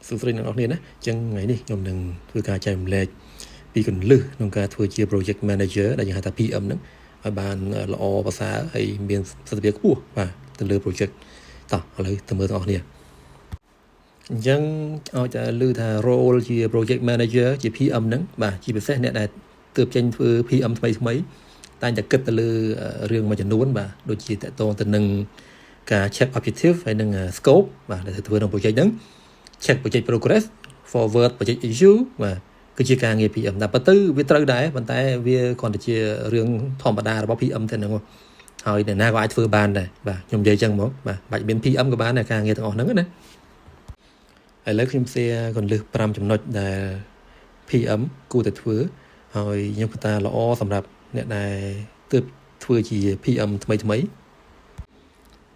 សួស្តីអ្នកនរគ្នាណាអញ្ចឹងថ្ងៃនេះខ្ញុំនឹងធ្វើការចែករំលែកពីគន្លឹះក្នុងការធ្វើជា project manager ដែលយើងហៅថា PM ហ្នឹងឲ្យបានល្អប្រសើរហើយមានប្រសិទ្ធភាពខ្ពស់បាទទៅលើ project តោះឥឡូវទៅមើលទាំងអស់គ្នាអញ្ចឹងឲ្យតែលើថា role ជា project manager ជា PM ហ្នឹងបាទជាពិសេសអ្នកដែលទើបចេញធ្វើ PM ថ្មីតែតែគិតទៅលើរឿងមួយចំនួនបាទដូចជាតកតងទៅនឹងការ check objective ហើយនឹង scope បាទដែលធ្វើក្នុង project ហ្នឹងcheck project progress forward project issue បាទគឺជាការងារ PM តែប៉ុន្តែវាត្រូវដែរប៉ុន្តែវាគ្រាន់តែជារឿងធម្មតារបស់ PM តែហ្នឹងហើយអ្នកណាក៏អាចធ្វើបានដែរបាទខ្ញុំនិយាយចឹងហ្មងបាទបាច់មាន PM ក៏បានដែរការងារទាំងអស់ហ្នឹងណាឥឡូវខ្ញុំ share គន្លឹះ5ចំណុចដែល PM គួរតែធ្វើហើយខ្ញុំគិតថាល្អសម្រាប់អ្នកដែលទើបធ្វើជា PM ថ្មី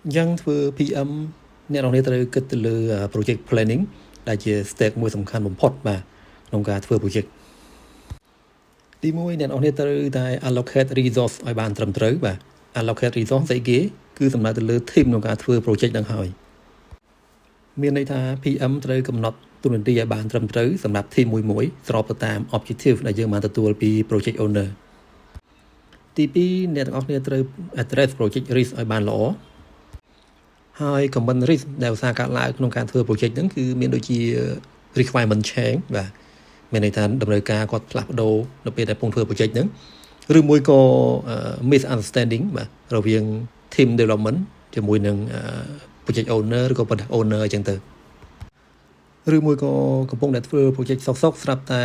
អញ្ចឹងធ្វើ PM អ្នកនរគ្នាត្រូវគិតទៅលើ project planning ដែលជា step មួយសំខាន់បំផុតបាទក្នុងការធ្វើ project ទី1អ្នកនរគ្នាត្រូវតែ allocate resource ឲ្យបានត្រឹមត្រូវបាទ allocate resource ស្អីគេគឺសំដៅទៅលើ team ក្នុងការធ្វើ project ហ្នឹងហើយមានន័យថា PM ត្រូវកំណត់តួនាទីឲ្យបានត្រឹមត្រូវសម្រាប់ team មួយស្របទៅតាម objective ដែលយើងបានទទួលពី project owner ទី2អ្នកទាំងអស់គ្នាត្រូវ address project risk ឲ្យបានល្អហើយ common risk ដែលឧស្សាហកម្មឡើងក្នុងការធ្វើ project ហ្នឹងគឺមានដូចជា requirement change បាទមានន័យថាតម្រូវការគាត់ផ្លាស់ប្ដូរនៅពេលដែលកំពុងធ្វើ project ហ្នឹងឬមួយក៏ misunderstanding បាទរវាង team development ជាមួយនឹង project owner ឬក៏ product owner អញ្ចឹងទៅឬមួយក៏កំពុងតែធ្វើ project សុកស្រាប់តែ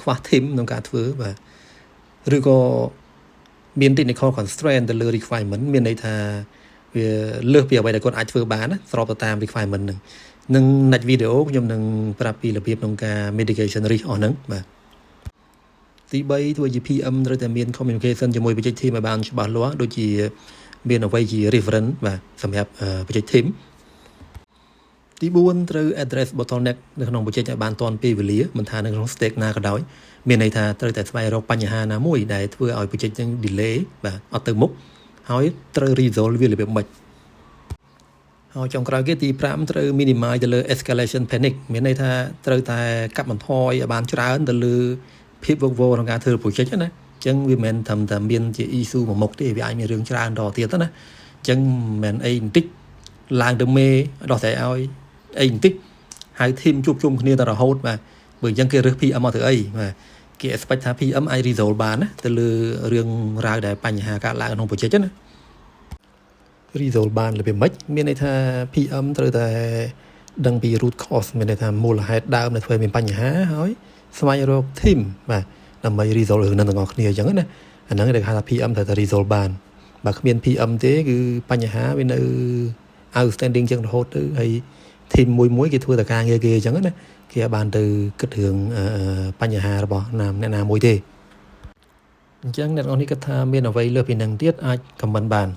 ខ្វះ team ក្នុងការធ្វើបាទឬក៏មាន technical constraint ទៅលើ requirement មានន័យថាវាលើសពីអ្វីដែលគាត់អាចធ្វើបានណាស្របទៅតាម requirement ហ្នឹងនឹង next video ខ្ញុំនឹងប្រាប់ពីរបៀបក្នុងការ mitigation risk អស់ហ្នឹងបាទទី3ធ្វើជា PM ត្រូវតែមាន communication ជាមួយ project team ឲ្យបានច្បាស់លាស់ដូចជាមានអ្វីជា reference បាទសម្រាប់ project team ទី4ត្រូវ address bottleneck នៅក្នុង project ឲ្យបានទាន់ពេលវេលាមិនថានៅក្នុង stage ណាក៏ដោយមានន័យថាត្រូវតែស្វែងរកបញ្ហាណាមួយដែលធ្វើឲ្យ project ហ្នឹង delay បាទអត់ទៅមុខហើយត្រូវ resolve វារបៀបម៉េចហើយចុងក្រោយគេទី5ត្រូវ minimize ទៅលើ escalation panic មានន័យថាត្រូវតែកាត់បន្ថយឲ្យបានច្រើនទៅលើភាពវឹកវរក្នុងការធ្វើ project ណាអញ្ចឹងវាមិនត្រឹមតែមានជា issue មួយមុខទេវាអាចមានរឿងច្រើនតទៀតណាអញ្ចឹងមិនអីបន្តិចឡើងទៅមេដោះស្រាយឲ្យអីបន្តិចហៅ team ជួបជុំគ្នាតែរហូតបាទបើអញ្ចឹងគេរើស PM មកធ្វើអីបាទគេ expect ថា PM អាច resolve បានណាទៅលើរឿងរ៉ាវដែលបញ្ហាកើតឡើងក្នុង project ណា resolve បានរបៀបម៉េចមានន័យថា PM ត្រូវតែដឹងពី root cause មានន័យថាមូលហេតុដើមដែលធ្វើឲ្យមានបញ្ហាហើយស្វែងរក team បាទដើម្បី resolve រឿងហ្នឹងទាំងអស់គ្នាអញ្ចឹងណាអាហ្នឹងគេហៅថា PM ត្រូវតែ resolve បានបើគ្មាន PM ទេគឺបញ្ហាវានៅ outstanding ចឹងរហូតទៅហើយ team មួយគេធ្វើតែការងារគេអញ្ចឹងណាគេអាចបានទៅគិតរឿងបញ្ហារបស់អ្នកណាមួយទេអញ្ចឹងអ្នកនរនេះគិតថាមានអ្វីលើសពីហ្នឹងទៀតអាច comment បាន